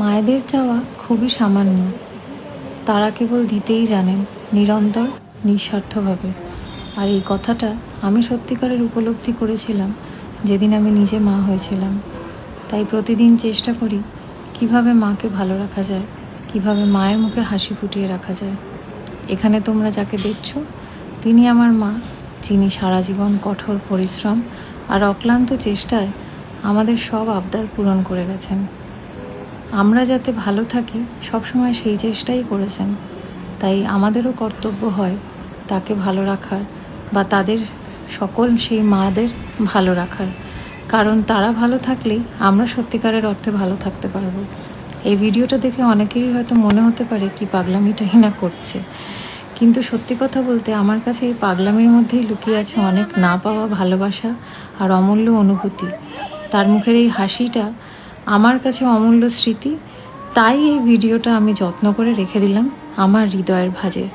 মায়েদের চাওয়া খুবই সামান্য, তারা কেবল দিতেই জানেন, নিরন্তর, নিঃস্বার্থভাবে। আর এই কথাটা আমি সত্যিকারের উপলব্ধি করেছিলাম যেদিন আমি নিজে মা হয়েছিলাম। তাই প্রতিদিন চেষ্টা করি কিভাবে মাকে ভালো রাখা যায়, কিভাবে মায়ের মুখে হাসি ফুটিয়ে রাখা যায়। এখানে তোমরা যাকে দেখছো, তিনি আমার মা, যিনি সারা জীবন কঠোর পরিশ্রম আর অক্লান্ত চেষ্টায় আমাদের সব আবদার পূরণ করে গেছেন। আমরা যাতে ভালো থাকি সবসময় সেই চেষ্টাই করেছেন। তাই আমাদেরও কর্তব্য হয় তাকে ভালো রাখার, বা তাদের সকল সেই মাদের ভালো রাখার। কারণ তারা ভালো থাকলেই আমরা সত্যিকারের অর্থে ভালো থাকতে পারবো। এই ভিডিওটা দেখে অনেকেরই হয়তো মনে হতে পারে কি পাগলামিটাই না করছে, কিন্তু সত্যি কথা বলতে আমার কাছে এই পাগলামির মধ্যেই লুকিয়ে আছে অনেক না পাওয়া ভালোবাসা আর অমূল্য অনুভূতি। তার মুখের এই হাসিটা আমার কাছে অমূল্য স্মৃতি। তাই এই ভিডিওটা আমি যত্ন করে রেখে দিলাম আমার হৃদয়ের ভাঁজে।